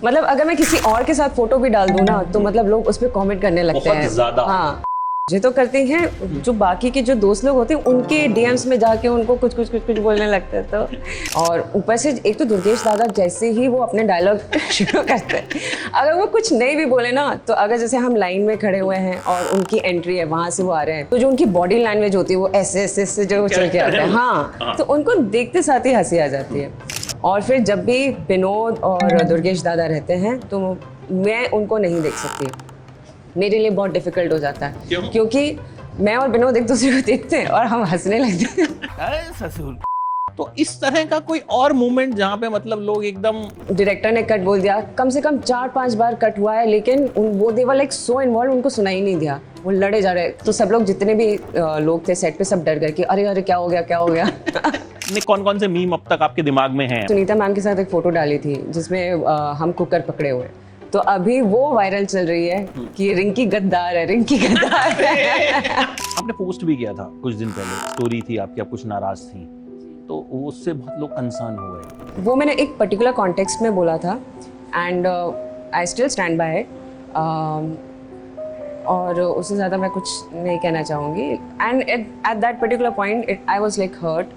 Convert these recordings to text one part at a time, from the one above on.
मतलब अगर मैं किसी और के साथ फोटो भी डाल दूं ना तो मतलब लोग उस पर कमेंट करने लगते हैं। बहुत ज्यादा। हाँ, ये तो करते हैं। जो बाकी के जो दोस्त लोग होते हैं उनके डीएम्स में जाके उनको कुछ कुछ कुछ कुछ बोलने लगते हैं। तो और ऊपर से एक तो दुर्गेश दादा जैसे ही वो अपने डायलॉग शुरू करते हैं, अगर वो कुछ नहीं भी बोले ना, तो अगर जैसे हम लाइन में खड़े हुए हैं और उनकी एंट्री है, वहां से वो आ रहे हैं, तो जो उनकी बॉडी लैंग्वेज होती है वो ऐसे ऐसे ऐसे जो चल के आते हैं, हाँ, तो उनको देखते साथ ही हंसी आ जाती है। और फिर जब भी विनोद और दुर्गेश दादा रहते हैं तो मैं उनको नहीं देख सकती, मेरे लिए बहुत डिफिकल्ट हो जाता है। क्यों? क्योंकि मैं और विनोद एक दूसरे को देखते हैं और हम हंसने लगते हैं। अरे ससुर। तो इस तरह का कोई और मूवमेंट जहाँ पे मतलब लोग एकदम डायरेक्टर ने कट बोल दिया, कम से कम 4-5 बार कट हुआ है, लेकिन वो दे वर लाइक सो इन्वॉल्व, उनको सुनाई नहीं दिया, वो लड़े जा रहे। तो सब लोग जितने भी लोग थे सेट पे सब डर गए कि अरे अरे क्या हो गया क्या हो गया। ने कौन से मीम अब तक आपके दिमाग में हैं? सुनीता मैम के साथ एक फोटो डाली थी जिसमें हम कुकर पकड़े हुए, तो अभी वो वायरल चल रही है कि रिंकी गद्दार है, रिंकी गद्दार है। आपने पोस्ट भी किया था कुछ दिन पहले, स्टोरी थी आपकी, आप कुछ नाराज थी, तो उससे बहुत लोग कंसर्न हो गए। वो मैंने एक पर्टिकुलर कॉन्टेक्स्ट में बोला था and I still stand by it, और उससे ज़्यादा मैं कुछ नहीं कहना चाहूँगी। And at that particular point I was like hurt.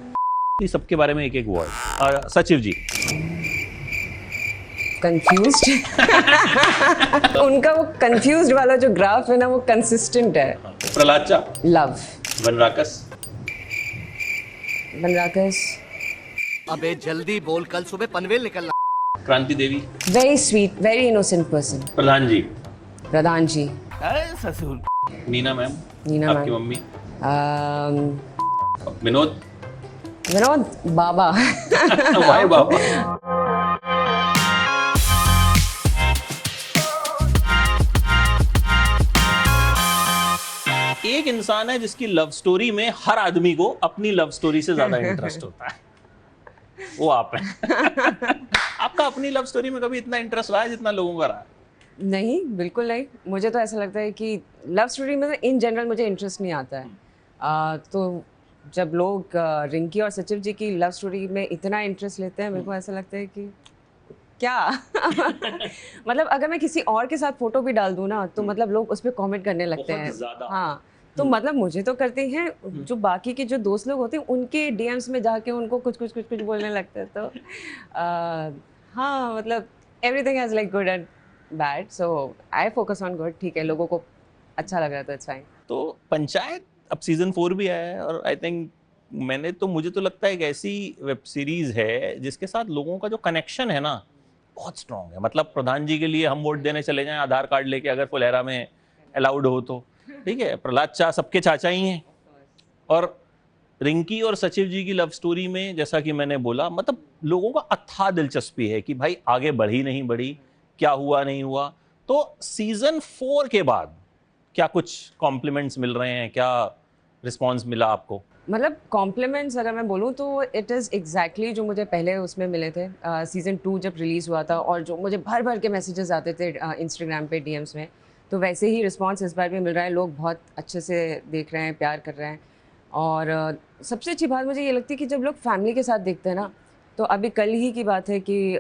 सबके बारे में एक एक वर्ड। सचिव जी कंफ्यूज्ड। उनका वो कंफ्यूज्ड वाला जो ग्राफ है ना, वो कंसिस्टेंट है। प्रहलाद चा, लव, वनराकस, बनराकस, अबे जल्दी बोल, कल सुबह पनवेल निकलना। Kranti Devi, very sweet, very innocent person. Pradhan ji, Pradhan ji, अरे ससुर। नीना मैम, नीना आपकी ma'am, mummy, um, Vinod, Vinod बाबा। वाह बाबा। एक इंसान है जिसकी लव स्टोरी में हर आदमी को अपनी लव स्टोरी से ज्यादा इंटरेस्ट होता है, वो आप हैं। आपका अपनी लव स्टोरी में कभी इतना इंटरेस्ट रहा है जितना लोगों का रहा है? नहीं, बिल्कुल नहीं। मुझे तो ऐसा लगता है कि लव स्टोरी में इन जनरल मुझे इंटरेस्ट नहीं आता है। तो जब लोग रिंकी और सचिव जी की लव स्टोरी में इतना इंटरेस्ट लेते हैं, मेरे को ऐसा लगता है कि क्या। मतलब अगर मैं किसी और के साथ फोटो भी डाल दूं ना, तो मतलब लोग उस पर कमेंट करने लगते बहुत हैं। ज्यादा। हाँ, तो मतलब मुझे तो करते हैं, जो बाकी के जो दोस्त लोग होते हैं उनके डीएम्स में जाके उनको कुछ कुछ कुछ कुछ बोलने लगते हैं। तो हाँ, मतलब everything has like good and bad, so I focus on good. ठीक है, लोगों को अच्छा लग रहा है तो इट्स फाइन। तो पंचायत अब सीजन 4 भी आया है और आई थिंक मुझे तो लगता है एक ऐसी वेब सीरीज है जिसके साथ लोगों का जो कनेक्शन है ना बहुत स्ट्रांग है। मतलब प्रधान जी के लिए हम वोट देने चले जाएं आधार कार्ड लेके, अगर फुलेरा में अलाउड हो तो ठीक है। प्रहलाद चा सबके चाचा ही हैं। और रिंकी और सचिव जी की लव स्टोरी में जैसा कि मैंने बोला, मतलब लोगों का अथाह दिलचस्पी है कि भाई आगे बढ़ी नहीं बढ़ी, क्या हुआ नहीं हुआ। तो सीजन 4 के बाद क्या कुछ कॉम्प्लीमेंट्स मिल रहे हैं, क्या रिस्पॉन्स मिला आपको? मतलब कॉम्प्लीमेंट्स अगर मैं बोलूँ तो इट इज़ एग्जैक्टली जो मुझे पहले उसमें मिले थे। सीज़न 2 जब रिलीज़ हुआ था और जो मुझे भर भर के मैसेजेस आते थे इंस्टाग्राम पे डीएम्स में, तो वैसे ही रिस्पांस इस बार भी मिल रहा है। लोग बहुत अच्छे से देख रहे हैं, प्यार कर रहे हैं। और सबसे अच्छी बात मुझे ये लगती है कि जब लोग फैमिली के साथ देखते हैं ना, तो अभी कल ही की बात है कि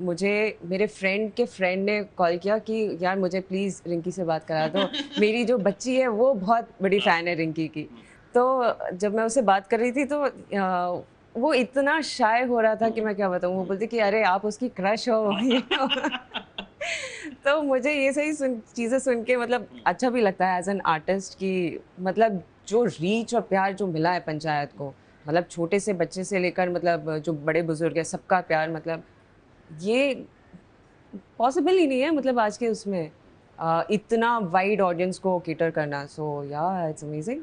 मुझे मेरे फ्रेंड के फ्रेंड ने कॉल किया कि यार मुझे प्लीज़ रिंकी से बात करा दो, मेरी जो बच्ची है वो बहुत बड़ी फ़ैन है रिंकी की। तो जब मैं उससे बात कर रही थी तो वो इतना शाय हो रहा था कि मैं क्या बताऊँ। वो बोलती कि अरे आप उसकी क्रश हो, ये हो। तो मुझे ये सही चीज़ें सुन के मतलब अच्छा भी लगता है एज एन आर्टिस्ट कि मतलब जो रीच और प्यार जो मिला है पंचायत को, मतलब छोटे से बच्चे से लेकर मतलब जो बड़े बुजुर्ग है, सबका प्यार, मतलब ये पॉसिबल ही नहीं है मतलब आज के उसमें इतना वाइड ऑडियंस को केटर करना। सो या इट्स अमेजिंग।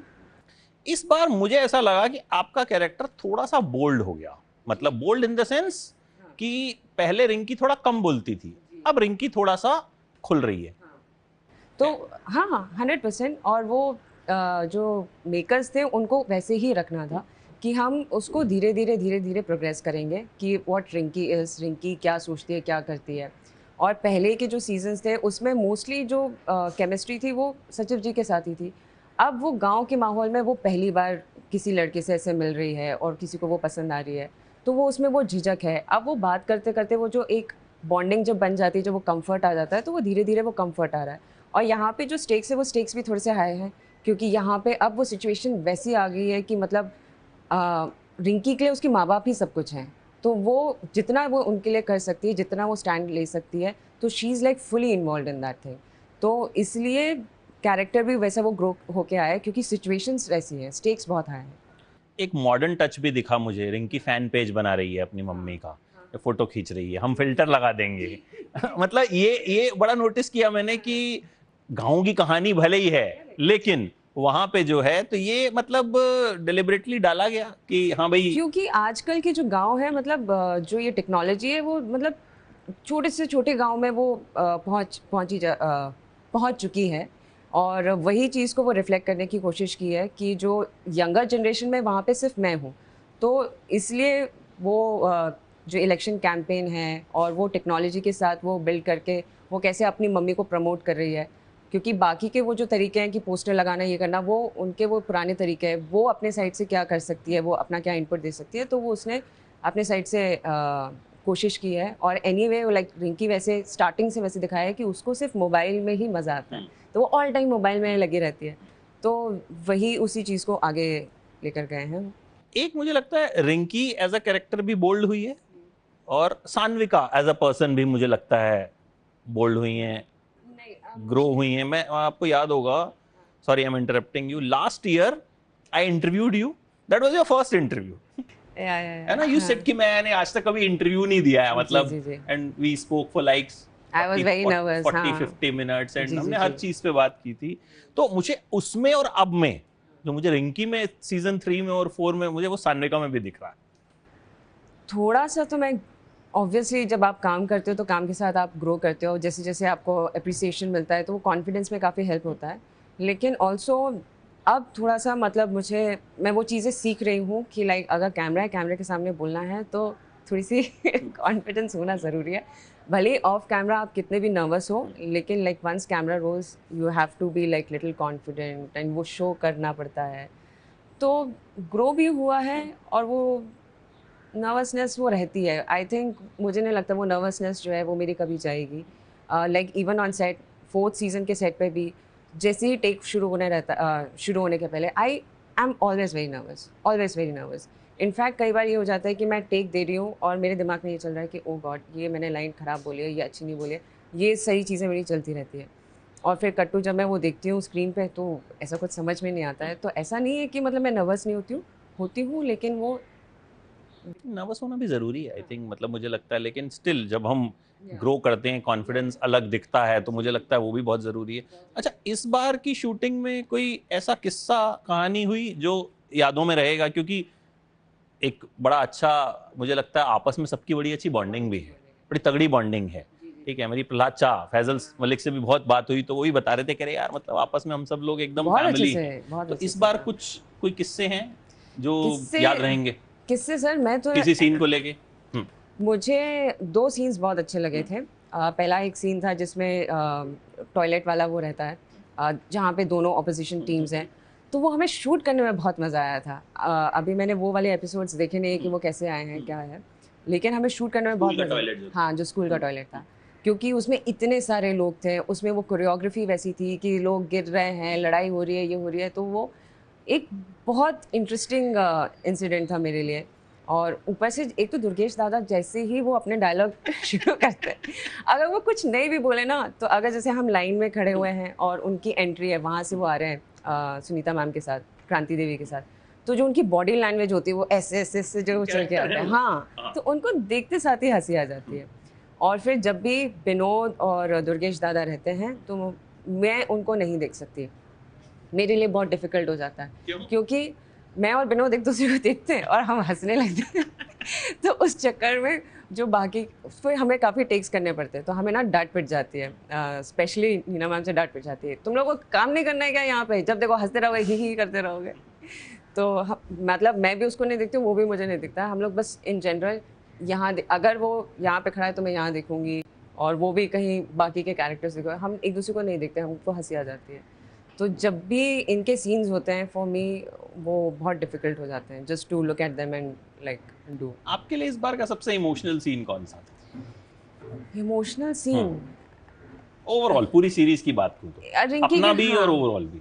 इस बार मुझे ऐसा लगा कि आपका कैरेक्टर थोड़ा सा बोल्ड हो गया। मतलब बोल्ड इन द सेंस कि पहले रिंकी थोड़ा कम बोलती थी, अब रिंकी थोड़ा सा खुल रही है। तो हाँ, 100%। और वो जो मेकर्स थे उनको वैसे ही रखना था कि हम उसको धीरे धीरे प्रोग्रेस करेंगे कि व्हाट रिंकी इज़, रिंकी क्या सोचती है, क्या करती है। और पहले के जो सीजन्स थे उसमें मोस्टली जो केमिस्ट्री थी वो सचिव जी के साथ ही थी। अब वो गांव के माहौल में वो पहली बार किसी लड़के से ऐसे मिल रही है और किसी को वो पसंद आ रही है, तो वो उसमें वो झिझक है। अब वो बात करते करते वो जो एक बॉन्डिंग जब बन जाती है, जब वो कंफर्ट आ जाता है, तो वो धीरे धीरे वो कंफर्ट आ रहा है। और यहाँ पे जो स्टेक्स है वो स्टेक्स भी थोड़े से हाई हैं, क्योंकि यहाँ पे अब वो सिचुएशन वैसी आ गई है कि मतलब रिंकी के लिए उसके माँ बाप ही सब कुछ हैं, तो वो जितना वो उनके लिए कर सकती है, जितना वो स्टैंड ले सकती है, तो she is like fully involve in that thing. तो इसलिए कैरेक्टर भी वैसा वो ग्रो होके आया है, क्योंकि सिचुएशंस वैसी हैं, स्टेक्स बहुत हाई हैं। एक मॉडर्न टच भी दिखा मुझे, रिंकी फैन पेज बना रही है अपनी मम्मी का, फोटो खींच रही है, हम फिल्टर लगा देंगे मतलब ये बड़ा नोटिस किया मैंने कि गाँव की कहानी भले ही है, लेकिन वहां पे जो है तो ये मतलब डिलिबरेटली डाला गया कि हाँ भाई। क्योंकि आजकल के जो गांव है, मतलब जो ये टेक्नोलॉजी है, वो मतलब छोटे से छोटे गांव में वो पहुंच चुकी है, और वही चीज़ को वो रिफ्लेक्ट करने की कोशिश की है कि जो यंगर जनरेशन में वहाँ पे सिर्फ मैं हूँ, तो इसलिए वो जो इलेक्शन कैंपेन है और वो टेक्नोलॉजी के साथ वो बिल्ड करके वो कैसे अपनी मम्मी को प्रमोट कर रही है, क्योंकि बाकी के वो जो तरीके हैं कि पोस्टर लगाना, ये करना, वो उनके वो पुराने तरीके हैं, वो अपने साइड से क्या कर सकती है, वो अपना क्या इनपुट दे सकती है, तो वो उसने अपने साइड से कोशिश की है। और एनीवे लाइक रिंकी वैसे स्टार्टिंग से वैसे दिखाया है कि उसको सिर्फ मोबाइल में ही मज़ा आता है, तो वो ऑल टाइम मोबाइल में लगी रहती है, तो वही उसी चीज़ को आगे लेकर गए हैं। एक मुझे लगता है रिंकी एज अ कैरेक्टर भी बोल्ड हुई है, और सान्विका एज अ पर्सन भी मुझे लगता है बोल्ड हुई हैं, ग्रो हुई हैं। मैं आपको याद होगा, sorry I am interrupting you, last year I interviewed you, that was your first interview, है ना? यू सेड कि मैंने आज तक कभी इंटरव्यू नहीं दिया है, मतलब, and we spoke for like I was very nervous, 40-50 minutes, and हमने हर चीज पे बात की थी। तो मुझे उसमें और अब में, जो मुझे रिंकी में सीजन 3 में और 4 में, मुझे वो सान्विका में भी दिख रहा है थोड़ा सा। तो मैं ऑब्वियसली जब आप काम करते हो तो काम के साथ आप ग्रो करते हो, जैसे जैसे आपको अप्रिसिएशन मिलता है तो वो कॉन्फिडेंस में काफ़ी हेल्प होता है। लेकिन ऑल्सो अब थोड़ा सा मतलब मैं वो चीज़ें सीख रही हूँ कि लाइक अगर कैमरा है, कैमरे के सामने बोलना है, तो थोड़ी सी कॉन्फिडेंस होना ज़रूरी है। भले ऑफ कैमरा आप कितने भी नर्वस हो, लेकिन like once camera rolls you have to be like little confident, and वो शो करना पड़ता है। तो ग्रो भी हुआ है, और वो नर्वसनेस वो रहती है। आई थिंक मुझे नहीं लगता वो नर्वसनेस जो है वो मेरी कभी जाएगी। Like even on set, 4th season के सेट पे भी जैसे ही टेक शुरू होने के पहले I am always very nervous. In fact कई बार ये हो जाता है कि मैं टेक दे रही हूँ और मेरे दिमाग में ये चल रहा है कि ओ गॉड, ये मैंने लाइन ख़राब बोली है, ये अच्छी नहीं बोली है, ये सही चीज़ें मेरी चलती रहती है। और फिर कट्टू जब मैं वो देखती हूँ स्क्रीन पे, तो ऐसा कुछ समझ में नहीं आता है। तो ऐसा नहीं है कि मतलब मैं नर्वस नहीं होती हूँ, लेकिन वो नर्वस होना भी जरूरी है, आई थिंक, मतलब मुझे लगता है, लेकिन स्टिल जब हम ग्रो करते हैं, कॉन्फिडेंस अलग दिखता है, तो मुझे लगता है वो भी बहुत जरूरी है। अच्छा, इस बार की शूटिंग में कोई ऐसा किस्सा, कहानी हुई जो यादों में रहेगा? क्योंकि एक बड़ा अच्छा, मुझे लगता है आपस में सबकी बड़ी अच्छी बॉन्डिंग भी है, बड़ी तगड़ी बॉन्डिंग है, ठीक है। मेरी प्रहलाद चा, फैजल मलिक से भी बहुत बात हुई, तो वो ही बता रहे थे, कह रहे यार मतलब आपस में हम सब लोग एकदम फैमिली हैं। तो इस बार कोई किस्से हैं जो याद रहेंगे? किससे सर? मैं तो किसी सीन को लेके मुझे 2 सीन्स बहुत अच्छे लगे थे। पहला एक सीन था जिसमें टॉयलेट वाला वो रहता है, जहाँ पे दोनों ऑपोजिशन टीम्स हैं, तो वो हमें शूट करने में बहुत मज़ा आया था। अभी मैंने वो वाले एपिसोड्स देखे नहीं कि वो कैसे आए हैं, क्या है, लेकिन हमें शूट करने में बहुत मज़ा। हाँ, जो स्कूल का टॉयलेट था, क्योंकि उसमें इतने सारे लोग थे, उसमें वो कोरियोग्राफी वैसी थी कि लोग गिर रहे हैं, लड़ाई हो रही है, ये हो रही है, तो वो एक बहुत इंटरेस्टिंग इंसिडेंट था मेरे लिए। और ऊपर से एक तो दुर्गेश दादा जैसे ही वो अपने डायलॉग शुरू करते हैं, अगर वो कुछ नहीं भी बोले ना, तो अगर जैसे हम लाइन में खड़े हुए हैं और उनकी एंट्री है, वहाँ से वो आ रहे हैं सुनीता मैम के साथ, क्रांति देवी के साथ, तो जो उनकी बॉडी लैंग्वेज होती है वो ऐसे ऐसे जो चल के आते हैं, हाँ, तो उनको देखते साथ ही हंसी आ जाती है। और फिर जब भी विनोद और दुर्गेश दादा रहते हैं तो मैं उनको नहीं देख सकती, मेरे लिए बहुत डिफिकल्ट हो जाता है, क्योंकि मैं और विनोद एक दूसरे को देखते हैं और हम हंसने लगते हैं तो उस चक्कर में जो बाकी, फिर हमें काफ़ी टेक्स करने पड़ते हैं, तो हमें ना डांट पिट जाती है, स्पेशली नीना मैम से डांट पिट जाती है, तुम लोगों को काम नहीं करना है क्या यहाँ पे, जब देखो हंसते रहोगे, ही करते रहोगे। तो मतलब मैं भी उसको नहीं देखती हूँ, वो भी मुझे नहीं दिखता, हम लोग बस इन जनरल यहाँ अगर वो यहाँ पे खड़ा है तो मैं यहाँ देखूँगी, और वो भी कहीं बाकी के कैरेक्टर्स देखो, हम एक दूसरे को नहीं देखते, हमको हंसी आ जाती है। तो जब भी इनके सीन्स होते हैं फॉर मी, वो बहुत डिफिकल्ट हो जाते हैं just to look at them and like do. आपके लिए इस बार का सबसे इमोशनल सीन कौन सा था? इमोशनल सीन ओवरऑल पूरी सीरीज की बात करूँ तो रिंकी अपना के, भी और ओवरऑल भी।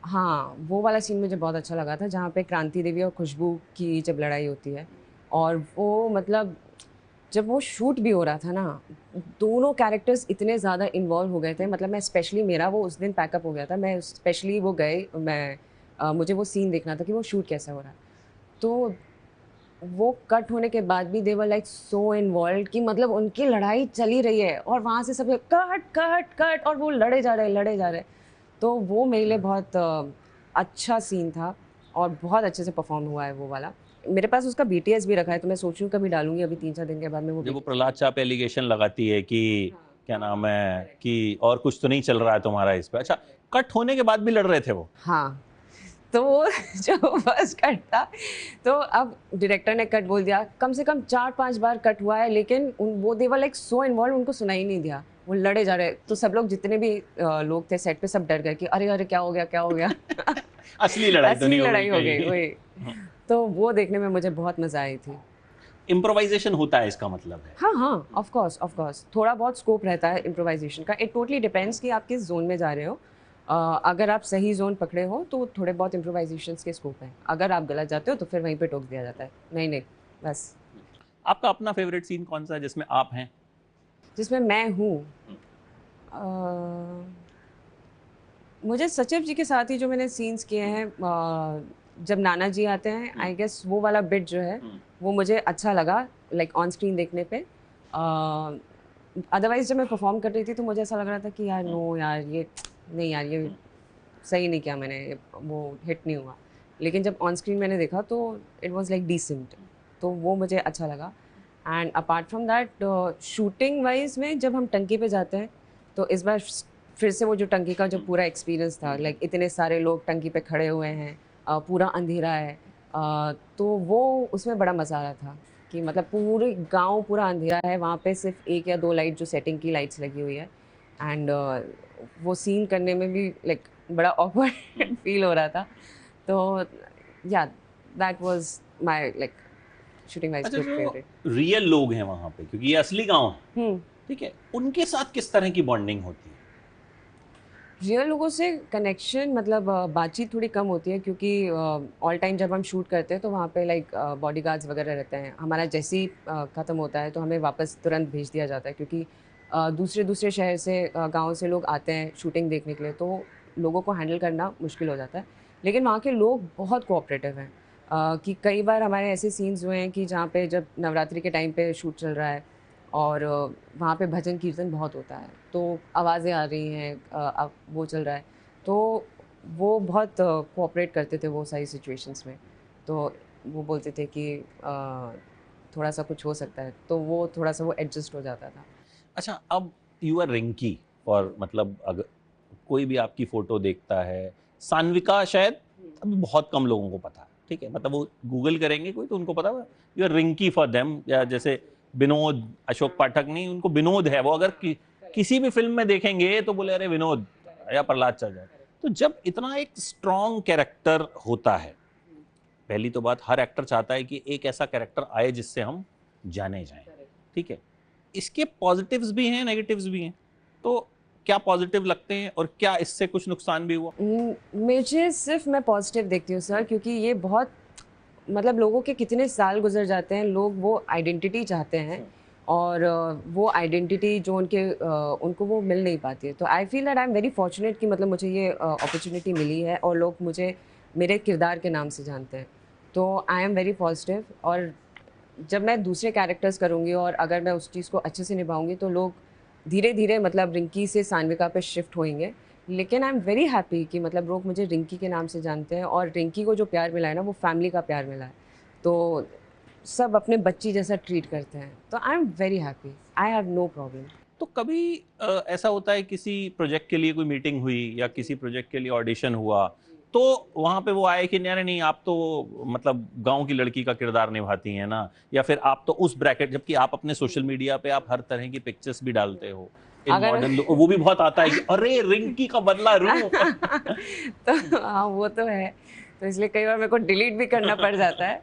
हाँ वो वाला सीन मुझे बहुत अच्छा लगा था जहाँ पे क्रांति देवी और खुशबू की जब लड़ाई होती है, और वो मतलब जब वो शूट भी हो रहा था ना, दोनों कैरेक्टर्स इतने ज़्यादा इन्वॉल्व हो गए थे, मतलब मैं स्पेशली, मेरा वो उस दिन पैकअप हो गया था, मैं स्पेशली वो गए, मैं मुझे वो सीन देखना था कि वो शूट कैसे हो रहा है। तो वो कट होने के बाद भी दे वर लाइक सो इन्वॉल्व कि मतलब उनकी लड़ाई चली रही है और वहाँ से सब कट कट कट और वो लड़े जा रहे। तो वो मेरे लिए बहुत अच्छा सीन था और बहुत अच्छे से परफॉर्म हुआ है वो वाला। मेरे पास उसका BTS भी रखा है, तो मैं सोच रही हूँ कभी डालूंगी, अभी 3-4 दिन के बाद मैं वो जब वो BTS। प्रहलाद चाप पे एलिगेशन लगाती है कि क्या नाम है कि और कुछ तो नहीं चल रहा है तुम्हारा इस पे, अच्छा कट होने के बाद भी लड़ रहे थे वो। हाँ, तो वो जो फर्स्ट कट था, तो अब डायरेक्टर ने कट बोल दिया, कम से कम 4-5 बार कट हुआ है, लेकिन वो दे वर लाइक सो इन्वॉल्व, उनको सुनाई नहीं दिया, वो लड़े जा रहे। तो सब लोग जितने भी लोग थे सेट पे सब डर गए कि अरे अरे क्या हो गया असली लड़ाई तो असली नहीं हो गई लड़ाई हो गई कहीं। वही। तो वो देखने में मुझे बहुत मजा आई थी। इम्प्रोवाइजेशन होता है इसका मतलब है। हाँ, ऑफ कोर्स थोड़ा बहुत स्कोप रहता है इम्प्रोवाइजेशन का। इट टोटली डिपेंड्स कि आप किस जोन में जा रहे हो। अगर आप सही जोन पकड़े हो तो थोड़े बहुत इम्प्रोवाइजेशंस के स्कोप हैं, अगर आप गलत जाते हो तो फिर वहीं पे टोक दिया जाता है, नहीं बस। आपका अपना फेवरेट सीन कौन सा है जिसमें आप हैं? जिसमें मैं हूँ, मुझे सचिव जी के साथ ही जो मैंने सीन्स किए हैं, जब नाना जी आते हैं, आई गेस वो वाला बिट जो है वो मुझे अच्छा लगा, लाइक ऑन स्क्रीन देखने पे। अदरवाइज जब मैं परफॉर्म कर रही थी तो मुझे ऐसा लग रहा था कि यार नो यार, ये नहीं यार, ये सही नहीं किया मैंने, वो हिट नहीं हुआ। लेकिन जब ऑन स्क्रीन मैंने देखा तो इट वाज लाइक डिसेंट, तो वो मुझे अच्छा लगा। And apart from that, shooting wise में जब हम टंकी पे जाते हैं तो इस बार फिर से वो जो टंकी का जो पूरा एक्सपीरियंस था, लाइक इतने सारे लोग टंकी पे खड़े हुए हैं, पूरा अंधेरा है, तो वो उसमें बड़ा मज़ा आ रहा था कि मतलब पूरे गांव पूरा अंधेरा है, वहाँ पे सिर्फ 1 या 2 लाइट जो सेटिंग की लाइट्स लगी हुई है। एंड वो सीन करने में भी लाइक बड़ा ऑकवर्ड फील हो रहा था। तो या that was my like shooting wise अच्छा, गुड जो फेवरेट। रियल लोग हैं वहां पे, क्योंकि ये असली गांव है, ठीक है, उनके साथ किस तरह की बॉन्डिंग होती है? रियल लोगों से कनेक्शन मतलब बातचीत थोड़ी कम होती है, क्योंकि ऑल टाइम जब हम शूट करते हैं तो वहाँ पे लाइक बॉडीगार्ड्स वगैरह रहते हैं। हमारा जैसे ही ख़त्म होता है तो हमें वापस तुरंत भेज दिया जाता है, क्योंकि दूसरे शहर से, गांव से लोग आते हैं शूटिंग देखने के लिए, तो लोगों को हैंडल करना मुश्किल हो जाता है। लेकिन वहाँ के लोग बहुत कोऑपरेटिव हैं, कि कई बार हमारे ऐसे सीन्स हुए हैं कि जहाँ पे जब नवरात्रि के टाइम पे शूट चल रहा है और वहाँ पे भजन कीर्तन बहुत होता है, तो आवाज़ें आ रही हैं, अब वो चल रहा है, तो वो बहुत कोऑपरेट करते थे वो सारी सिचुएशंस में। तो वो बोलते थे कि थोड़ा सा कुछ हो सकता है, तो वो थोड़ा सा वो एडजस्ट हो जाता था। अच्छा, अब यू आर रिंकी, और मतलब अगर कोई भी आपकी फोटो देखता है, सान्विका शायद अभी बहुत कम लोगों को पता है, ठीक है, मतलब वो गूगल करेंगे कोई तो उनको पता है you are Rinki for them, या जैसे विनोद, अशोक पाठक नहीं, उनको विनोद है, वो अगर किसी भी फिल्म में देखेंगे तो बोले अरे विनोद या प्रहलाद चल जाए। तो जब इतना एक स्ट्रॉन्ग कैरेक्टर होता है, पहली तो बात हर एक्टर चाहता है कि एक ऐसा कैरेक्टर आए जिससे हम जाने जाएं, ठीक है, इसके पॉजिटिव्स भी हैं नेगेटिव्स भी हैं, तो क्या पॉजिटिव लगते हैं और क्या इससे कुछ नुकसान भी हुआ? मुझे सिर्फ, मैं पॉजिटिव देखती हूँ सर, क्योंकि ये बहुत मतलब लोगों के कितने साल गुजर जाते हैं, लोग वो आइडेंटिटी चाहते हैं और वो आइडेंटिटी जो उनको वो मिल नहीं पाती है। तो I feel that I am very fortunate कि मतलब मुझे ये अपॉर्चुनिटी मिली है और लोग मुझे मेरे किरदार के नाम से जानते हैं। तो आई एम वेरी पॉजिटिव, और जब मैं दूसरे कैरेक्टर्स करूँगी और अगर मैं उस चीज़ को अच्छे से निभाऊंगी तो लोग धीरे धीरे मतलब रिंकी से सान्विका पे शिफ्ट होंगे। लेकिन आई एम वेरी हैप्पी कि मतलब लोग मुझे रिंकी के नाम से जानते हैं, और रिंकी को जो प्यार मिला है ना, वो फैमिली का प्यार मिला है, तो सब अपने बच्ची जैसा ट्रीट करते हैं, तो I am very happy, I have no problem. तो कभी ऐसा होता है किसी प्रोजेक्ट के लिए कोई मीटिंग हुई या किसी प्रोजेक्ट के लिए ऑडिशन हुआ, तो वहां पे वो आए कि नहीं, अरे नहीं आप तो मतलब गांव की लड़की का किरदार निभाती हैं ना, या फिर आप तो उस ब्रैकेट, जबकि आप अपने सोशल मीडिया पे आप हर तरह की पिक्चर्स भी डालते हो इन अगर मॉडर्न, वो भी बहुत आता है कि अरे रिंकी का बदला रूप। तो हाँ वो तो है, तो इसलिए कई बार मेरे को डिलीट भी करना पड़ जाता है।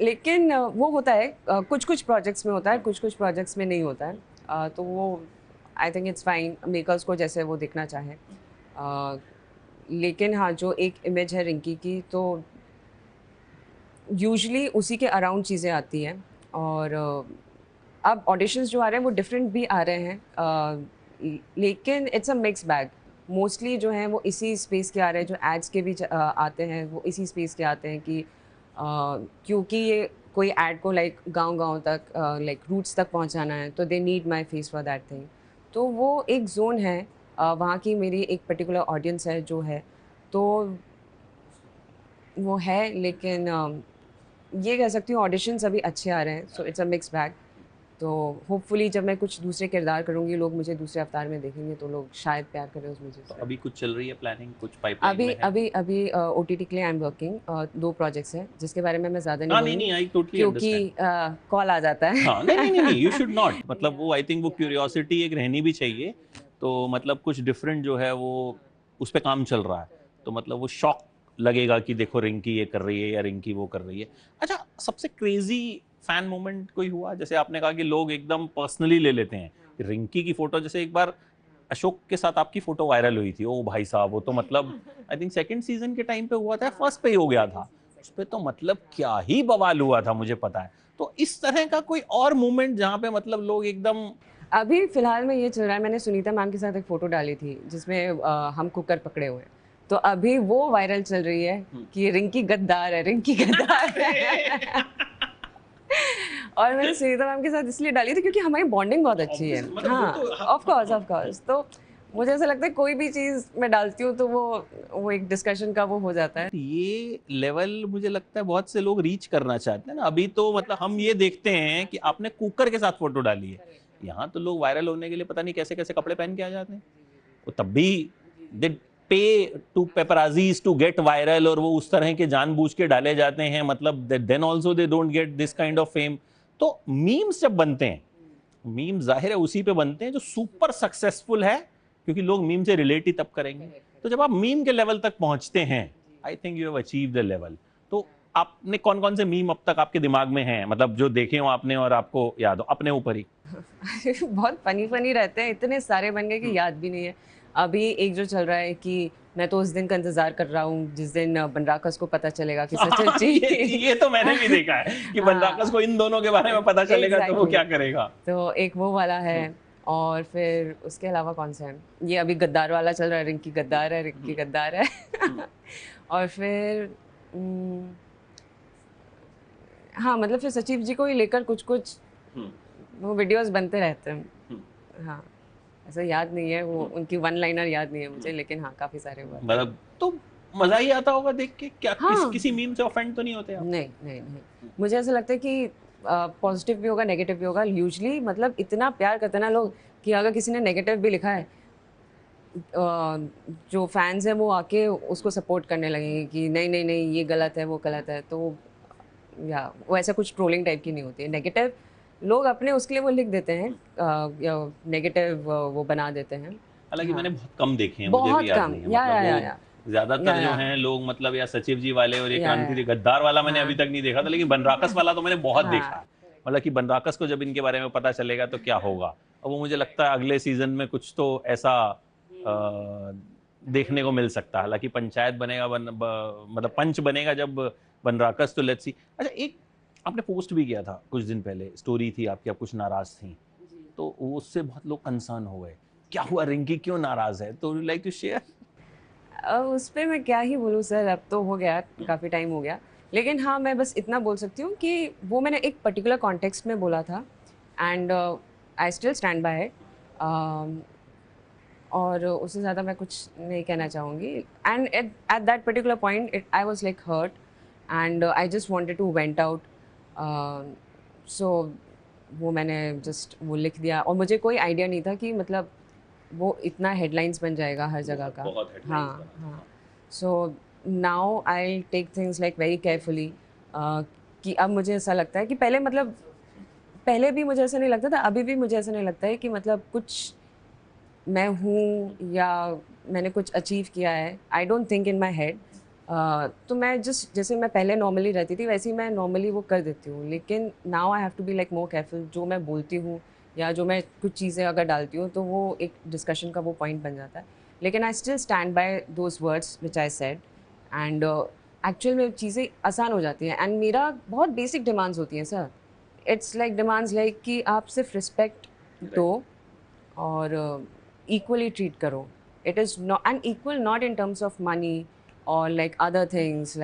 लेकिन वो होता है कुछ कुछ प्रोजेक्ट्स में होता है, कुछ कुछ प्रोजेक्ट्स में नहीं होता है। तो वो आई थिंक इट्स फाइन, मेकर्स को जैसे वो दिखना चाहे। लेकिन हाँ, जो एक इमेज है रिंकी की, तो यूजुअली उसी के अराउंड चीज़ें आती हैं। और अब ऑडिशंस जो आ रहे हैं वो डिफरेंट भी आ रहे हैं, लेकिन it's a mix bag. Mostly जो हैं वो इसी स्पेस के आ रहे हैं, जो एड्स के भी आते हैं वो इसी स्पेस के आते हैं कि क्योंकि ये कोई ऐड को लाइक गांव-गांव तक लाइक रूट्स तक पहुंचाना है, तो they need my face for that thing. तो वो एक जोन है, वहाँ की मेरी एक पर्टिकुलर ऑडियंस है जो है, तो वो है। लेकिन ये कह सकती हूँ ऑडिशंस अभी अच्छे आ रहे हैं, so it's a mix bag. तो होपफुली जब मैं कुछ दूसरे किरदार करूँगी, लोग मुझे दूसरे अवतार में देखेंगे, तो लोग शायद प्यार करें उस मुझे तो से। अभी कुछ चल रही है प्लानिंग, कुछ पाइपलाइन अभी में है? अभी अभी ओटीटी के लिए आई एम वर्किंग, 2 प्रोजेक्ट्स हैं जिसके बारे में मैं ज़्यादा नहीं हाँ, नहीं, बोलूँगी नहीं, आई टोटली क्योंकि अंडरस्टैंड। कॉल आ जाता है। हाँ, नहीं, नहीं, नहीं, नहीं, यू शुड नॉट, मतलब वो आई थिंक वो क्यूरियोसिटी एक रहनी भी चाहिए। तो मतलब कुछ डिफरेंट जो है वो उस पे काम चल रहा है। तो मतलब वो शॉक लगेगा कि देखो रिंकी ये कर रही है या रिंकी वो कर रही है। अच्छा, सबसे क्रेजी फैन मोमेंट कोई हुआ? जैसे आपने कहा कि लोग एकदम पर्सनली ले लेते हैं। रिंकी की फोटो, जैसे एक बार अशोक के साथ आपकी फोटो वायरल हुई थी, ओ भाई साहब, वो तो मतलब आई थिंक सेकंड सीजन के टाइम पे हुआ था, फर्स्ट पे ही हो गया था। उस पे तो मतलब क्या ही बवाल हुआ था, मुझे पता है। तो इस तरह का कोई और मोमेंट जहाँ पे मतलब लोग एकदम अभी फिलहाल में ये चल रहा है, मैंने सुनीता मैम के साथ एक फ़ोटो डाली थी जिसमें हम कुकर पकड़े हुए हैं। तो अभी वो वायरल चल रही है कि रिंकी गद्दार है, रिंकी गद्दार है। और मैंने सुनीता मैम के साथ इसलिए डाली थी क्योंकि हमारी बॉन्डिंग बहुत अच्छी है। मतलब वो हाँ, तो ऑफ कोर्स, ऑफ कोर्स। तो मुझे ऐसा लगता है कोई भी चीज़ मैं डालती हूँ तो वो एक डिस्कशन का वो हो जाता है। ये लेवल मुझे लगता है बहुत से लोग रीच करना चाहते हैं ना। अभी तो मतलब हम ये देखते हैं कि आपने कुकर के साथ फोटो डाली है, यहाँ तो लोग वायरल होने के लिए पता नहीं कैसे कैसे कपड़े पहन के आ जाते हैं। वो तब भी they pay to paparazzis to get viral, और वो उस तरह के जानबूझ के डाले जाते हैं, मतलब then also they don't get this kind of fame. तो मीम्स जब बनते हैं, मीम जाहिर है उसी पे बनते हैं जो सुपर सक्सेसफुल है, क्योंकि लोग मीम से रिलेट ही तब करेंगे। तो जब आप मीम के लेवल तक पहुंचते हैं, I think you have achieve the level. तो आपने कौन कौन से मीम अब तक आपके दिमाग में हैं, मतलब जो देखे हो आपने और आपको याद हो अपने ऊपर ही? बहुत फनी फनी रहते हैं, इतने सारे बन गए कि याद भी नहीं है। अभी एक जो चल रहा है कि मैं तो उस दिन का इंतजार कर रहा हूँ जिस दिन बनराकस को पता चलेगा कि सचिन जी। ये तो मैंने भी देखा है कि बनराकस को इन दोनों के बारे में पता चलेगा तो वो Exactly. क्या करेगा। तो एक वो वाला है। और फिर उसके अलावा कौन सा है, ये अभी गद्दार वाला चल रहा है, रिंकी गद्दार है, रिंकी गद्दार है। और फिर हाँ, मतलब फिर सचिव जी को ही लेकर कुछ कुछ वो वीडियोस बनते रहते हैं। हाँ, ऐसा याद नहीं है, वो उनकी वन लाइनर याद नहीं है मुझे, लेकिन हाँ काफ़ी सारे हुआ। मतलब तो मजा ही आता होगा देख के, क्या हाँ। किसी मीम से ऑफेंड तो नहीं होते आप? नहीं नहीं नहीं, मुझे ऐसा लगता है कि पॉजिटिव भी होगा, नेगेटिव भी होगा। यूजुअली मतलब इतना प्यार करते हैं ना लोग कि अगर किसी ने नेगेटिव भी लिखा है, जो फैंस हैं वो आके उसको सपोर्ट करने लगेंगे कि नहीं नहीं नहीं ये गलत है, वो गलत है। तो या वो ऐसा कुछ ट्रोलिंग टाइप की नहीं होती है। नेगेटिव लोग अपने उसके लिए वो लिख देते हैं, या नेगेटिव वो बना देते हैं। हालांकि हाँ। मैंने बहुत कम देखे हैं, मुझे बहुत भी याद कम, नहीं है, या मतलब या वो ज्यादातर जो या। हैं लोग मतलब या सचिव जी वाले और ये या, क्रांति गद्दार वाला मैंने हाँ। अभी तक नहीं देखा था, लेकिन बनराकस वाला तो मैंने बहुत हाँ। देखा है। मतलब कि बनराकस को जब इनके बारे में पता चलेगा तो क्या होगा। और वो मुझे लगता है अगले सीजन में कुछ तो ऐसा देखने को मिल सकता है। हालांकि पंचायत बनेगा मतलब पंच बनेगा जब बनराकस, तो लेट्स सी। अच्छा, एक आपने पोस्ट भी किया था कुछ दिन पहले, स्टोरी थी आपकी, आप कुछ नाराज थी, तो उससे बहुत लोग कंसर्न हो गए। क्या हुआ, रिंकी क्यों नाराज है? तो लाइक टू शेयर। उस पर मैं क्या ही बोलूँ सर, अब तो हो गया, काफ़ी टाइम हो गया। लेकिन हाँ, मैं बस इतना बोल सकती हूँ कि वो मैंने एक पर्टिकुलर कॉन्टेक्स्ट में बोला था, and I still stand by it. और उससे ज़्यादा मैं कुछ नहीं कहना चाहूँगी। And at that particular point it I was like hurt, and I just wanted to vent out. So वो मैंने जस्ट वो लिख दिया, और मुझे कोई आइडिया नहीं था कि मतलब वो इतना हेडलाइंस बन जाएगा हर जगह का। बहुत headlines हाँ बना। हाँ। So now I take things like very carefully, कि अब मुझे ऐसा लगता है कि पहले भी मुझे ऐसा नहीं लगता था, अभी भी मुझे ऐसा नहीं लगता है कि मतलब कुछ मैं हूँ या मैंने कुछ अचीव किया है। I don't think in my head, तो मैं जैसे मैं पहले नॉर्मली रहती थी वैसे ही मैं नॉर्मली वो कर देती हूँ, लेकिन now I have to be like more careful. जो मैं बोलती हूँ या जो मैं कुछ चीज़ें अगर डालती हूँ तो वो एक डिस्कशन का वो पॉइंट बन जाता है, लेकिन आई still stand bye those words which I said. And actual में चीज़ें आसान हो जाती हैं। एंड मेरा बहुत बेसिक डिमांड्स होती हैं sir. It's like demands like कि आप सिर्फ रिस्पेक्ट दो और इक्वली ट्रीट करो। It is not and equal not in terms of money और like other things,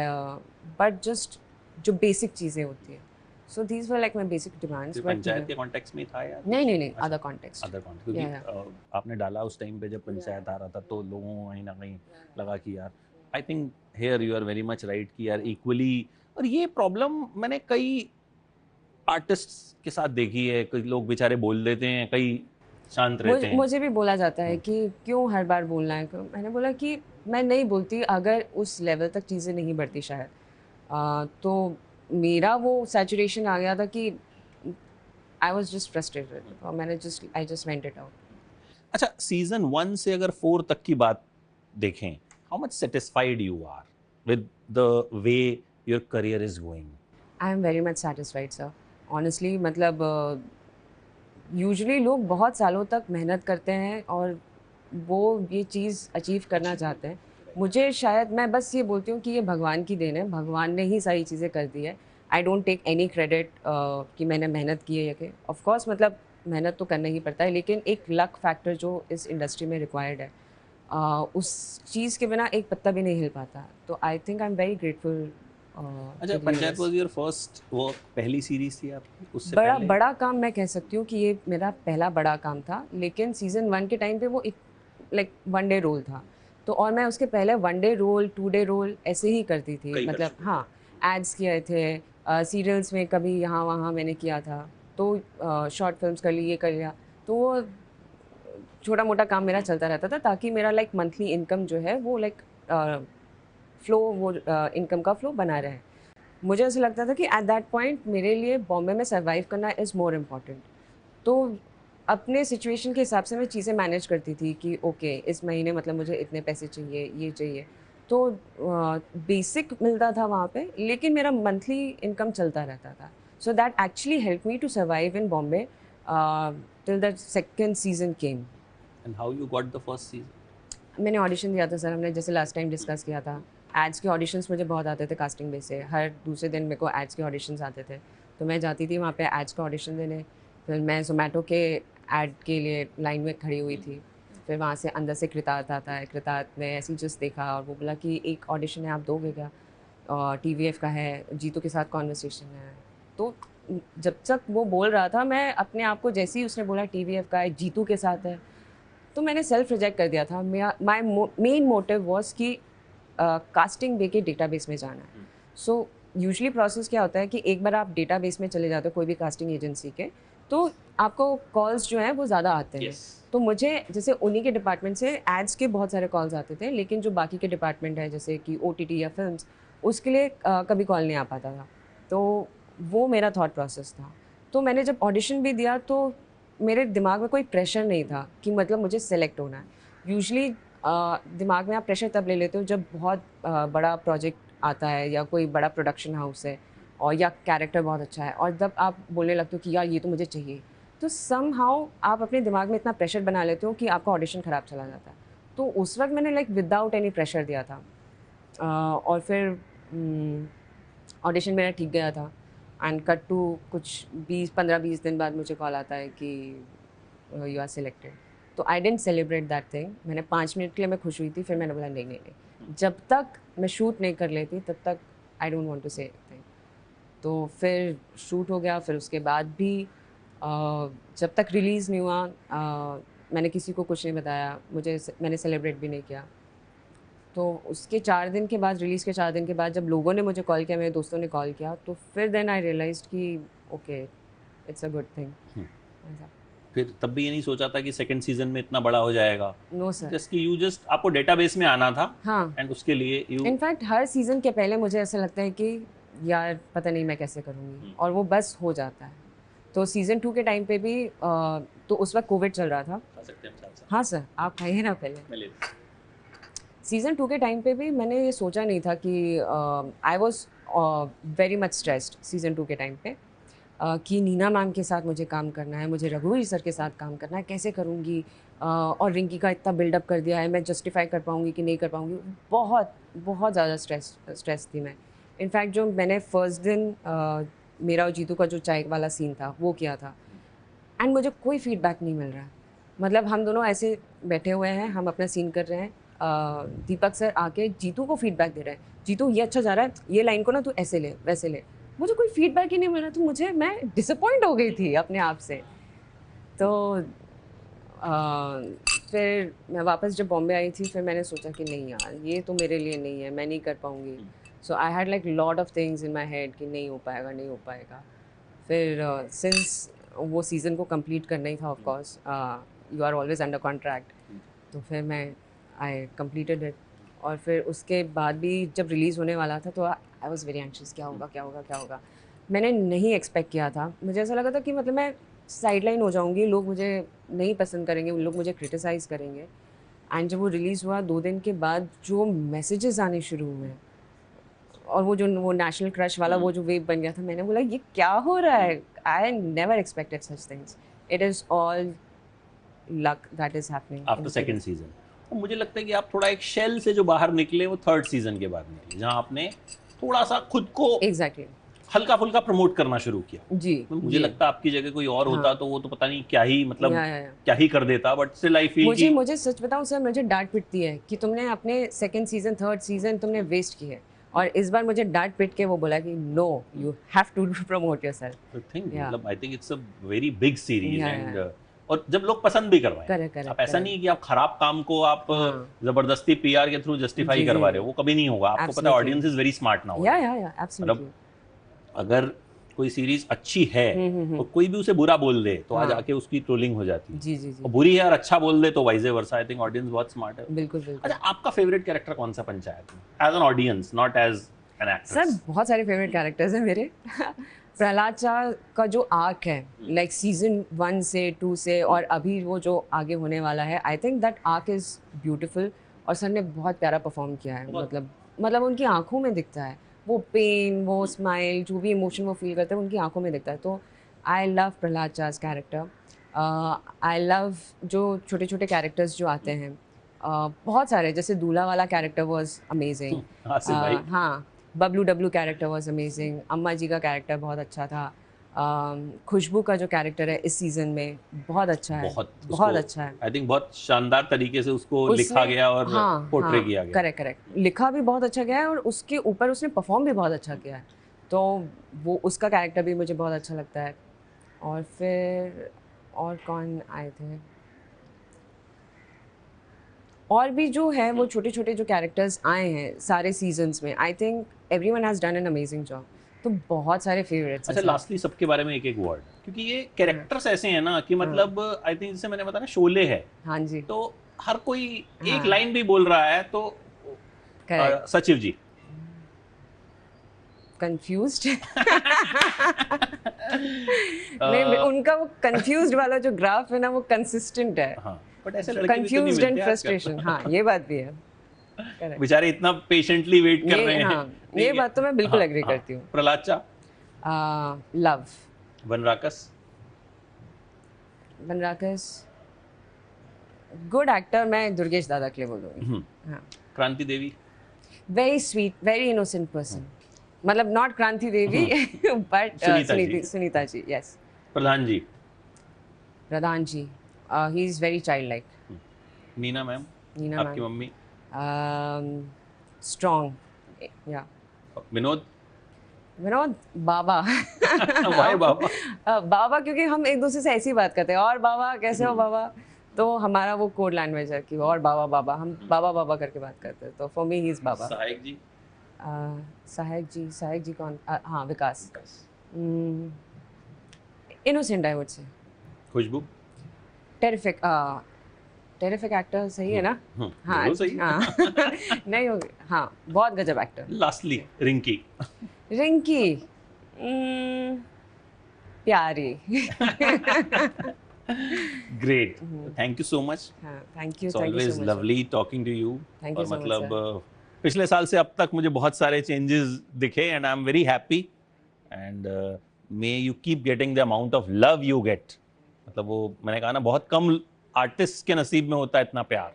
but just जो बेसिक चीज़ें होती हैं। So these were like my basic demands. सिर्फ पंचायत के कॉन्टेक्स्ट में था या नहीं, अच्छा, अदर कॉन्टेक्स्ट। अदर कॉन्टेक्स्ट, क्योंकि आपने डाला उस टाइम पे जब पंचायत आ रहा था तो लोगों को कहीं ना कहीं लगा कि यार I think here you are very much right कि यार इक्वली। और ये प्रॉब्लम मैंने कई आर्टिस्ट्स के साथ देखी है, कई लोग बेचारे बोल देते हैं, कई शांत रहते हैं। मुझे भी बोला जाता है कि क्यों हर बार बोलना है। मैंने बोला कि मैं नहीं बोलती अगर उस लेवल तक चीज़ें नहीं बढ़ती शायद। तो मेरा वो सैचुरेशन आ गया था कि आई वाज जस्ट फ्रस्ट्रेटेड और I just went it out. अच्छा, सीजन 1 से अगर 4 तक की बात देखें, how much satisfied you are with the way your career is going? I am very much satisfied sir, honestly. मतलब यूजुअली लोग बहुत सालों तक मेहनत करते हैं और वो ये चीज़ अचीव करना चाहते हैं। मुझे शायद, मैं बस ये बोलती हूँ कि ये भगवान की देन है, भगवान ने ही सारी चीज़ें कर दी है। I don't take any credit कि मैंने मेहनत की है या कि ऑफ कोर्स मतलब मेहनत तो करना ही पड़ता है, लेकिन एक लक फैक्टर जो इस इंडस्ट्री में रिक्वायर्ड है, उस चीज़ के बिना एक पत्ता भी नहीं हिल पाता। तो I think I am very grateful. अच्छा, Panchayat was your first work, पहली सीरीज थी आपकी? उससे बड़ा पहले बड़ा काम मैं कह सकती हूँ कि ये मेरा पहला बड़ा काम था, लेकिन सीज़न 1 के टाइम पे वो एक लाइक वन डे रोल था। तो और मैं उसके पहले one day role, two day role ऐसे ही करती थी। कई कर मतलब चुके हाँ, एड्स किए थे, सीरियल्स में कभी यहाँ वहाँ मैंने किया था, तो शॉर्ट फिल्म्स कर ली, ये कर लिया। तो वो छोटा-मोटा काम मेरा चलता रहता था ताकि मेरा लाइक मंथली इनकम जो है वो लाइक फ्लो, वो इनकम का फ्लो बना रहे। मुझे ऐसा लगता था कि एट दैट पॉइंट मेरे लिए बॉम्बे में सर्वाइव करना इज़ मोर इम्पॉर्टेंट। तो अपने सिचुएशन के हिसाब से मैं चीज़ें मैनेज करती थी कि ओके इस महीने मतलब मुझे इतने पैसे चाहिए, ये चाहिए। तो बेसिक मिलता था वहाँ पे, लेकिन मेरा मंथली इनकम चलता रहता था। So that actually help me to survive in Bombay till the second season came. And how you got the first season? मैंने ऑडिशन दिया था सर, हमने जैसे लास्ट टाइम डिस्कस किया था। एड्स के ऑडिशंस मुझे बहुत आते थे कास्टिंग बेस से। हर दूसरे दिन मेरे को एड्स के ऑडिशंस आते थे, तो मैं जाती थी वहाँ पे एड्स का ऑडिशन देने। फिर मैं ज़ोमैटो के एड के लिए लाइन में खड़ी हुई थी। फिर वहाँ से अंदर से कृतार्थ आता है, कृतार्थ ने ऐसे ही जस्ट देखा और वो बोला कि एक ऑडिशन है, आप दोगे क्या? टीवीएफ का है, जीतू के साथ कॉन्वर्सेशन है। तो जब तक वो बोल रहा था, मैं अपने आप को, जैसे ही उसने बोला टीवीएफ का है, जीतू के साथ है, तो मैंने सेल्फ रिजेक्ट कर दिया था। माई मेन मोटिव वॉज कि कास्टिंग दे के डेटाबेस में जाना है। सो यूजुअली प्रोसेस क्या होता है कि एक बार आप डेटाबेस में चले जाते हो कोई भी कास्टिंग एजेंसी के, तो आपको कॉल्स जो हैं वो ज़्यादा आते हैं। तो मुझे जैसे उन्हीं के डिपार्टमेंट से एड्स के बहुत सारे कॉल्स आते थे, लेकिन जो बाकी के डिपार्टमेंट है जैसे कि ओटीटी या फिल्म्स, उसके लिए कभी कॉल नहीं आ पाता था। तो वो मेरा थॉट प्रोसेस था। तो मैंने जब ऑडिशन भी दिया तो मेरे दिमाग में कोई प्रेशर नहीं था कि मतलब मुझे सेलेक्ट होना है। यूजुअली दिमाग में आप प्रेशर तब ले लेते हो जब बहुत बड़ा प्रोजेक्ट आता है या कोई बड़ा प्रोडक्शन हाउस है और या कैरेक्टर बहुत अच्छा है, और जब आप बोलने लगते हो कि यार ये तो मुझे चाहिए, तो समहाउ आप अपने दिमाग में इतना प्रेशर बना लेते हो कि आपका ऑडिशन ख़राब चला जाता है। तो उस वक्त मैंने लाइक विदाउट एनी प्रेशर दिया था। और फिर ऑडिशन मेरा ठीक गया था एंड कट टू कुछ 15-20 दिन बाद मुझे कॉल आता है कि यू आर सिलेक्टेड। तो I didn't celebrate that thing. मैंने 5 मिनट के लिए मैं खुश हुई थी, फिर मैंने बोला नहीं नहीं नहीं, जब तक मैं शूट नहीं कर लेती तब तक आई डोंट वांट टू से थिंग। तो फिर शूट हो गया, फिर उसके बाद भी जब तक रिलीज़ नहीं हुआ मैंने किसी को कुछ नहीं बताया, मैंने सेलिब्रेट भी नहीं किया। तो उसके 4 दिन के बाद, रिलीज़ के 4 दिन के बाद जब लोगों ने मुझे कॉल किया, मेरे दोस्तों ने कॉल किया, तो फिर देन आई रियलाइज्ड कि okay it's a good thing. ऐसा। फिर तब भी ये नहीं सोचा था कि सेकंड सीजन में इतना बड़ा हो जाएगा? No sir. जस्ट कि यू जस्ट आपको डेटाबेस में आना था हाँ, एंड उसके लिए यू इनफैक्ट हर सीज़न के पहले मुझे ऐसा लगता है कि यार पता नहीं मैं कैसे करूँगी, और वो बस हो जाता है। तो सीज़न 2 के टाइम पे भी तो उस वक्त कोविड चल रहा था। खा सकते हैं हम साथ साथ। हाँ सर, आप खाइए ना पहले। मैं लेता सीज़न 2 के टाइम पे भी मैंने ये सोचा नहीं था कि I was very much stressed season 2 के टाइम पे कि नीना मैम के साथ मुझे काम करना है, मुझे रघुवीर सर के साथ काम करना है, कैसे करूँगी, और रिंकी का इतना बिल्डअप कर दिया है, मैं जस्टिफाई कर पाऊँगी कि नहीं कर पाऊँगी। बहुत बहुत ज़्यादा स्ट्रेस थी मैं। इनफैक्ट जो मैंने फर्स्ट दिन मेरा और जीतू का जो चाय वाला सीन था वो किया था, एंड मुझे कोई फीडबैक नहीं मिल रहा है। मतलब हम दोनों ऐसे बैठे हुए हैं, हम अपना सीन कर रहे हैं, दीपक सर आके जीतू को फीडबैक दे रहे हैं, जीतू ये अच्छा जा रहा है, ये लाइन को ना तू ऐसे ले वैसे ले। मुझे कोई फीडबैक ही नहीं मिल रहा, तो मैं डिसअपॉइंट हो गई थी अपने आप से। तो फिर मैं वापस जब बॉम्बे आई थी, फिर मैंने सोचा कि नहीं यार, ये तो मेरे लिए नहीं है, मैं नहीं कर पाऊँगी। So I had like lot of things in my head कि नहीं हो पाएगा, नहीं हो पाएगा। फिर सिंस वो सीज़न को कंप्लीट करना ही था, of course you are always under contract, तो फिर मैं आई कंप्लीटेड इट। और फिर उसके बाद भी जब रिलीज़ होने वाला था तो आई वॉज वेरी एंशियस, क्या होगा क्या होगा क्या होगा। मैंने नहीं एक्सपेक्ट किया था, मुझे ऐसा लगा था कि मतलब मैं साइडलाइन हो जाऊंगी, लोग मुझे नहीं पसंद करेंगे, लोग मुझे क्रिटिसाइज़ करेंगे। एंड जब वो रिलीज़ हुआ 2 दिन के बाद जो मैसेजेस आने शुरू हुए, और वो नेशनल क्रश वाला वो जो वेव बन गया था, मैंने बोला ये क्या हो रहा है। I never expected such things, it is all luck that is happening after second season. और मुझे लगता है कि आप थोड़ा एक शेल से जो बाहर निकले वो थर्ड सीजन के बाद निकले, जहाँ आपने थोड़ा सा खुद को एग्जैक्टली हल्का फुल्का प्रमोट करना शुरू किया। जी। तो मुझे जी। लगता है आपकी जगह कोई और होता तो वो तो पता नहीं क्या ही मतलब या। क्या ही कर देता, बट स्टिल आई फील कि मुझे सच बताऊं सर, मुझे डांट पिटती है कि तुमने अपने सेकंड सीजन थर्ड सीजन तुमने वेस्ट किए, और इस बार मुझे डांट पिट के वो बोला कि no, you have to promote yourself. Think Yeah. मतलब I think it's a very big series Yeah, and और जब लोग पसंद भी करवाएं, Correct, आप ऐसा correct. नहीं है कि आप खराब काम को आप हाँ. जबरदस्ती पीआर के थ्रू जस्टिफाई जी, करवा जी. रहे हो, वो कभी नहीं होगा। आपको पता है Absolutely. Audience is very smart now. या एब्सोल्युटली। अगर कोई सीरीज अच्छी है और कोई भी उसे बुरा बोल दे तो आज हाँ. आके उसकी ट्रोलिंग हो जाती है, जी जी और जी, बुरी है और अच्छा बोल दे तो वाइजे वर्सा। आई थिंक ऑडियंस बहुत स्मार्ट है। बिल्कुल बिल्कुल। अच्छा, आपका फेवरेट कैरेक्टर कौन सा पंचायत में, as an audience, not as an actress? Sir बहुत सारे फेवरेट कैरेक्टर्स हैं मेरे। प्रहलाद चा का जो आर्क है, लाइक सीजन 1 से 2 से और अभी वो जो आगे होने वाला है, I think that arc is beautiful, और सर ने बहुत प्यारा परफॉर्म किया है। मतलब उनकी आंखों में दिखता है वो पेन, वो स्माइल, जो भी इमोशन वो फील करते हैं उनकी आंखों में दिखता है। तो आई लव प्रहलाद चाज कैरेक्टर। आई लव जो छोटे छोटे कैरेक्टर्स जो आते हैं, बहुत सारे, जैसे दूल्हा वाला कैरेक्टर वॉज अमेजिंग। आसिफ भाई। हाँ, Bablu W character was amazing, अम्मा जी का कैरेक्टर बहुत अच्छा था, खुशबू का जो कैरेक्टर है इस सीज़न में बहुत अच्छा है, बहुत अच्छा है। आई थिंक बहुत शानदार तरीके से उसको लिखा गया और पोर्ट्रे किया गया। करेक्ट, लिखा भी बहुत अच्छा गया है और उसके ऊपर उसने परफॉर्म भी बहुत अच्छा किया है, तो वो उसका कैरेक्टर भी मुझे बहुत अच्छा लगता है। और फिर और कौन आए थे, और भी जो है वो छोटे छोटे जो कैरेक्टर्स आए हैं सारे सीजन्स में, I think everyone has done an amazing job. तो बहुत सारे फेवरेट्स हैं। अच्छा, लास्टली सबके बारे में एक एक वर्ड, क्योंकि ये कैरेक्टर्स ऐसे हैं ना कि मतलब आई थिंक जैसे मैंने बताया ना, शोले है, हाँ जी, तो हर कोई एक हाँ. लाइन भी बोल रहा है तो करेक्ट। सचिव जी कंफ्यूज्ड। नहीं, उनका वो कंफ्यूज्ड वाला जो ग्राफ है ना, वो कंसिस्टेंट है। हाँ, बट ऐसे लड़के भी तो नहीं कंफ्यूज्ड एंड मिलते आजकल। फ्रस्ट्रेशन, हाँ ये बात भी है। करेक्ट। बेचारे इतना पेशेंटली वेट कर रहे हैं। हाँ, ये बात तो मैं बिल्कुल एग्री करती हूँ। प्रहलाद चा, love, Vanrakas, Banrakas, good actor, मैं दुर्गेश दादा के लिए बोलूँगी। हाँ, Kranti Devi, very sweet, very innocent person, मतलब not Kranti Devi but Sunita ji, yes. Pradhan ji, Pradhan ji, he is very child like. Neena ma'am, Neena आपकी मैम, मम्मी, स्ट्रॉन्ग, या। विनोद, विनोद बाबा। वाह बाबा, बाबा, क्योंकि हम एक दूसरे से ऐसी बात करते हैं, और बाबा कैसे हो बाबा, तो हमारा वो कोड लैंग्वेज है कि और बाबा बाबा, हम बाबा बाबा करके बात करते हैं, तो फॉर मी ही इज़ बाबा। सहायक जी, सहायक जी कौन, हाँ विकास, innocent I would say. Khushboo, terrific, terrific actor, सही है ना? हाँ बोलो सही। हाँ। नहीं होगी, हाँ बहुत गजब एक्टर। लास्टली रिंकी, रिंकी, प्यारी। Great, thank you so much, हाँ, thank you it's so always much. Lovely talking to you. Thank और you so much, मतलब पिछले साल से अब तक मुझे बहुत सारे चेंजेस दिखे and I am very happy and may you keep getting the amount of love you get. मतलब वो मैंने कहा ना, बहुत कम आर्टिस्ट के नसीब में होता है इतना प्यार,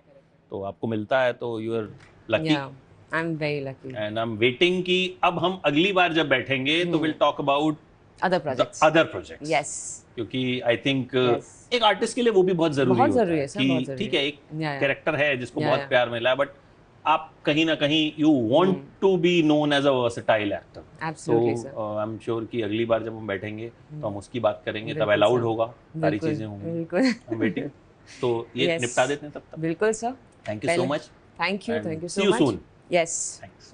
तो आपको मिलता है तो you are lucky. Yeah, I'm very lucky. And I am waiting कि अब हम अगली बार जब बैठेंगे तो will talk about Other the projects. Other projects. Yes. क्योंकि आई थिंक Yes. एक आर्टिस्ट के लिए वो भी बहुत जरूरी बहुत होता जरूरी है है सर, बहुत कि जरूरी ठीक है, है। एक Yeah, yeah. कैरेक्टर है जिसको Yeah, बहुत yeah. प्यार मिला है, बट आप कहीं ना कहीं you want to be known as a versatile actor. Absolutely, sir. I am sure कि अगली बार जब हम बैठेंगे तो हम उसकी बात करेंगे, तब बिल्कुल, अलाउड sir. होगा, सारी बिल्कुल, चीजें होंगी। बिल्कुल। आई एम वेटिंग। तो ये Yes. निपटा देते हैं तब तक। बिल्कुल sir. Thank you so much. Thank you And so see you much. soon. Yes. Thanks.